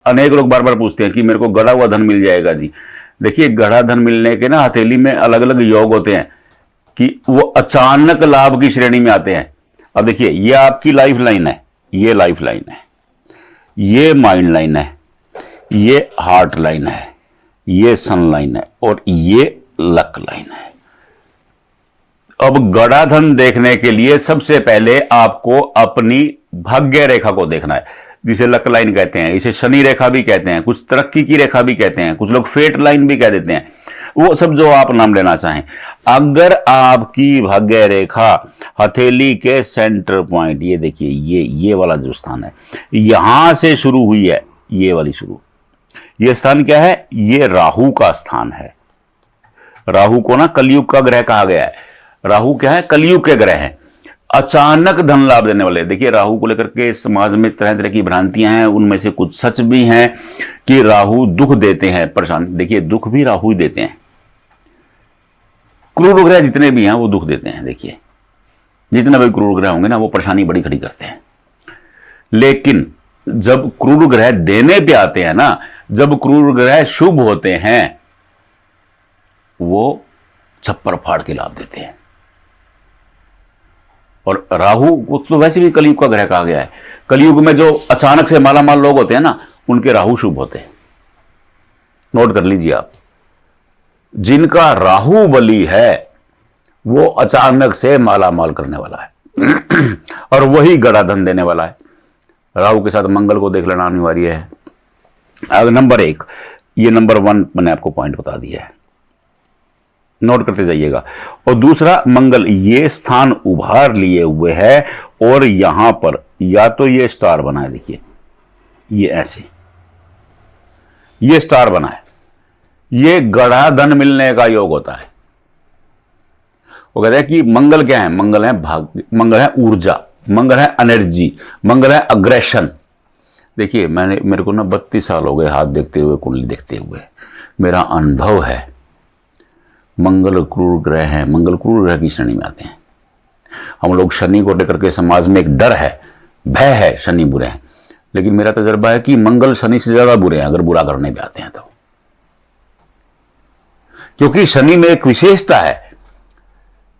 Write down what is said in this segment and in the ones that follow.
अनेक लोग बार बार पूछते हैं कि मेरे को गड़ा हुआ धन मिल जाएगा जी। देखिए, गड़ा धन मिलने के ना हथेली में अलग अलग योग होते हैं कि वो अचानक लाभ की श्रेणी में आते हैं। अब देखिए, ये आपकी लाइफ लाइन है, ये लाइफ लाइन है, ये माइंड लाइन है, ये हार्ट लाइन है, ये सन लाइन है और ये लक लाइन है। अब गड़ा धन देखने के लिए सबसे पहले आपको अपनी भाग्य रेखा को देखना है, जिसे लक लाइन कहते हैं, इसे शनि रेखा भी कहते हैं, कुछ तरक्की की रेखा भी कहते हैं, कुछ लोग फेट लाइन भी कह देते हैं, वो सब जो आप नाम लेना चाहें। अगर आपकी भाग्य रेखा हथेली के सेंटर पॉइंट, ये देखिए, ये वाला जो स्थान है, यहां से शुरू हुई है, ये वाली शुरू, ये स्थान क्या है? ये राहु का स्थान है। राहु को ना कलयुग का ग्रह कहा गया है। राहु क्या है? कलयुग के ग्रह हैं, अचानक धन लाभ देने वाले। देखिए, राहु को लेकर के समाज में तरह तरह की भ्रांतियां हैं, उनमें से कुछ सच भी हैं कि राहु दुख देते हैं, परेशान। देखिए, दुख भी राहु ही देते हैं। क्रूर ग्रह जितने भी हैं वो दुख देते हैं। देखिए, जितने भी क्रूर ग्रह होंगे ना, वो परेशानी बड़ी खड़ी करते हैं। लेकिन जब क्रूर ग्रह देने पे आते हैं ना, जब क्रूर ग्रह शुभ होते हैं, वो छप्पर फाड़ के लाभ देते हैं। और राहु को तो वैसे भी कलयुग का ग्रह कहा गया है। कलयुग में जो अचानक से मालामाल लोग होते हैं ना, उनके राहु शुभ होते हैं। नोट कर लीजिए आप, जिनका राहु बली है वो अचानक से मालामाल करने वाला है और वही गड़ा धन देने वाला है। राहु के साथ मंगल को देख लेना अनिवार्य है। अगर नंबर 1, ये नंबर 1 मैंने आपको पॉइंट बता दिया है, नोट करते जाइएगा। और दूसरा, मंगल ये स्थान उभार लिए हुए है और यहां पर या तो ये स्टार बना है, देखिए ये ऐसे, ये स्टार बना है, ये गड़ा धन मिलने का योग होता है। वो कहते हैं कि मंगल क्या है? मंगल है भाग्य, मंगल है ऊर्जा, मंगल है एनर्जी, मंगल है अग्रेशन। देखिए, मेरे को ना 32 साल हो गए हाथ देखते हुए, कुंडली देखते हुए। मेरा अनुभव है, मंगल क्रूर ग्रह है, मंगल क्रूर ग्रह की श्रेणी में आते हैं। हम लोग शनि को लेकर के समाज में एक डर है, भय है, शनि बुरे हैं। लेकिन मेरा तजर्बा है कि मंगल शनि से ज्यादा बुरे हैं अगर बुरा करने पे आते हैं तो। क्योंकि शनि में एक विशेषता है,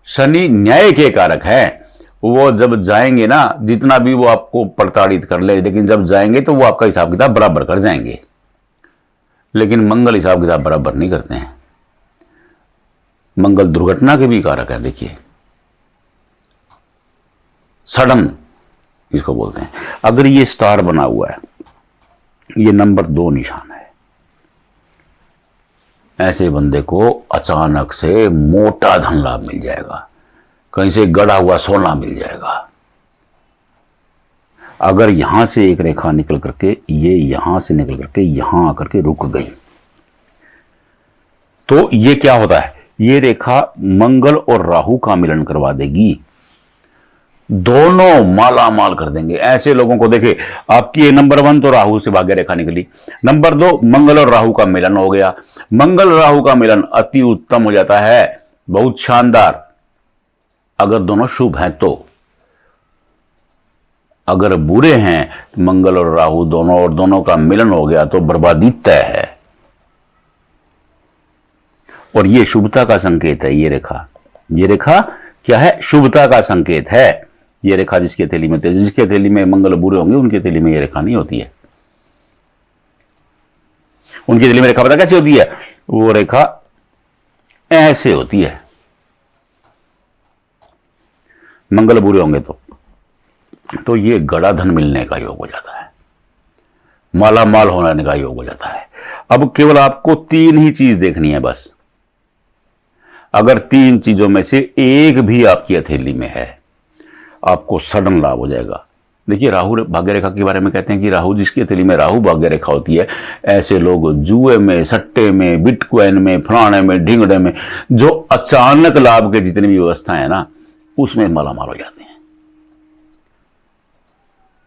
शनि न्याय के कारक है। वो जब जाएंगे ना, जितना भी वो आपको प्रताड़ित कर ले, लेकिन जब जाएंगे तो वो आपका हिसाब किताब बराबर कर जाएंगे। लेकिन मंगल हिसाब किताब बराबर नहीं करते हैं। मंगल दुर्घटना के भी कारक है। देखिए, सडन इसको बोलते हैं। अगर ये स्टार बना हुआ है, ये नंबर 2 निशान है, ऐसे बंदे को अचानक से मोटा धन लाभ मिल जाएगा, कहीं से गड़ा हुआ सोना मिल जाएगा। अगर यहां से एक रेखा निकल करके, ये यहां से निकल करके यहां आकर के रुक गई, तो ये क्या होता है? ये रेखा मंगल और राहु का मिलन करवा देगी, दोनों माला माल कर देंगे ऐसे लोगों को। देखिए, आपकी ये नंबर 1 तो राहु से भाग्य रेखा निकली, नंबर 2 मंगल और राहु का मिलन हो गया। मंगल राहु का मिलन अति उत्तम हो जाता है, बहुत शानदार, अगर दोनों शुभ हैं तो। अगर बुरे हैं, मंगल और राहु दोनों, और दोनों का मिलन हो गया तो बर्बादी तय है। और ये शुभता का संकेत है। ये रेखा क्या है? शुभता का संकेत है। ये रेखा जिसकी हथेली में, जिसकी हथेली में मंगल बुरे होंगे, उनकी हथेली में ये रेखा नहीं होती है। उनकी हथेली में रेखा पता कैसे होती है? वो रेखा ऐसे होती है। मंगल बुरे होंगे तो ये गड़ा धन मिलने का योग हो जाता है, माला माल होने का योग हो जाता है। अब केवल आपको 3 ही चीज देखनी है बस। अगर 3 चीजों में से एक भी आपकी हथेली में है, आपको सडन लाभ हो जाएगा। देखिए, राहु भाग्य रेखा के बारे में कहते हैं कि राहु, जिसकी हथेली में राहु भाग्य रेखा होती है, ऐसे लोग जुए में, सट्टे में, बिटकॉइन में, फलाने में, ढिंगड़े में, जो अचानक लाभ के जितनी भी व्यवस्थाएं है ना, उसमें मालामाल हो जाते हैं।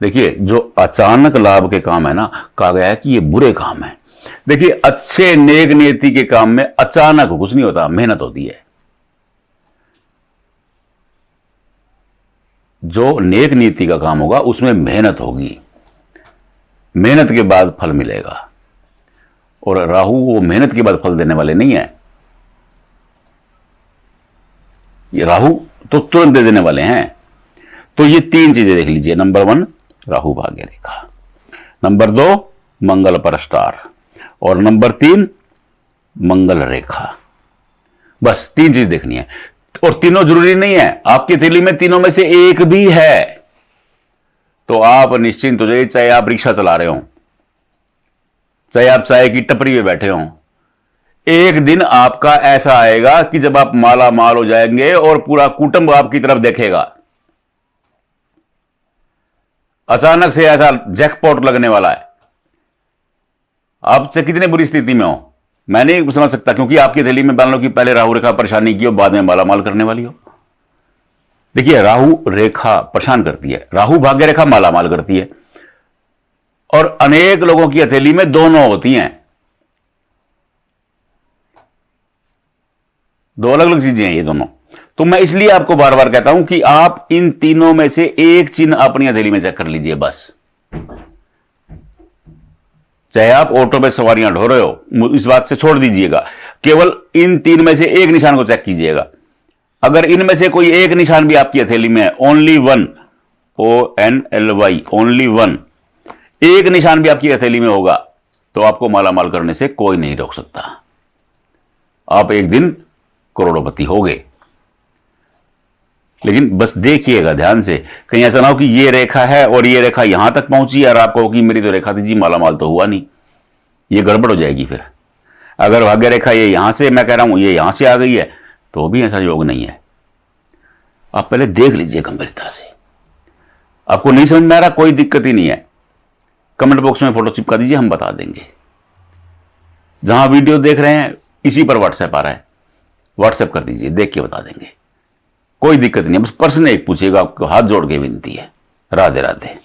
देखिए, जो अचानक लाभ के काम है ना, कहा गया है कि ये बुरे काम है। देखिए, अच्छे नेक नियति के काम में अचानक कुछ नहीं होता, मेहनत होती है। जो नेक नीति का काम होगा उसमें मेहनत होगी। मेहनत के बाद फल मिलेगा। और राहु वो मेहनत के बाद फल देने वाले नहीं है, ये राहु तो तुरंत दे देने वाले हैं। तो ये 3 चीजें देख लीजिए। नंबर 1 राहु भाग्य रेखा, नंबर 2 मंगल पर स्टार, और नंबर 3 मंगल रेखा। बस 3 चीज देखनी है। और तीनों जरूरी नहीं है, आपकी थैली में तीनों में से एक भी है तो आप निश्चिंत हो जाइए। चाहे आप रिक्शा चला रहे हो, चाहे आप चाय की टपरी में बैठे हो, एक दिन आपका ऐसा आएगा कि जब आप माला माल हो जाएंगे और पूरा कुटुंब आपकी तरफ देखेगा। अचानक से ऐसा जैकपॉट लगने वाला है। आप चाहे कितनी बुरी स्थिति में हो, मैं नहीं समझ सकता, क्योंकि आपकी थैली में मान लो कि पहले राहु रेखा परेशानी की हो, बाद में माला माल करने वाली हो। देखिए, राहु रेखा परेशान करती है, राहु भाग्य रेखा माला माल करती है। और अनेक लोगों की हथेली में दोनों होती हैं। 2 अलग अलग चीजें हैं ये दोनों। तो मैं इसलिए आपको बार बार कहता हूं कि आप इन तीनों में से एक चिन्ह अपनी हथेली में चेक कर लीजिए बस। चाहे आप ऑटो पे सवारियां ढो रहे हो, इस बात से छोड़ दीजिएगा, केवल इन 3 में से एक निशान को चेक कीजिएगा। अगर इनमें से कोई एक निशान भी आपकी हथेली में है, only one, ONLY, only one, एक निशान भी आपकी हथेली में होगा तो आपको माला माल करने से कोई नहीं रोक सकता। आप एक दिन करोड़पति होगे। लेकिन बस देखिएगा ध्यान से, कहीं ऐसा ना हो कि ये रेखा है और ये रेखा यहां तक पहुंची और आपको कि मेरी तो रेखा थी जी, माला माल तो हुआ नहीं। ये गड़बड़ हो जाएगी फिर। अगर भाग्य रेखा ये यहां से, मैं कह रहा हूं ये यहां से आ गई है, तो भी ऐसा योग नहीं है। आप पहले देख लीजिए गंभीरता से। आपको नहीं समझ में आ रहा, कोई दिक्कत ही नहीं है, कमेंट बॉक्स में फोटो चिपका दीजिए, हम बता देंगे। जहां वीडियो देख रहे हैं इसी पर व्हाट्सएप आ रहा है, व्हाट्सएप कर दीजिए, देख के बता देंगे, कोई दिक्कत नहीं है। बस प्रश्न एक पूछिएगा, आपको हाथ जोड़ के विनती है। राधे राधे।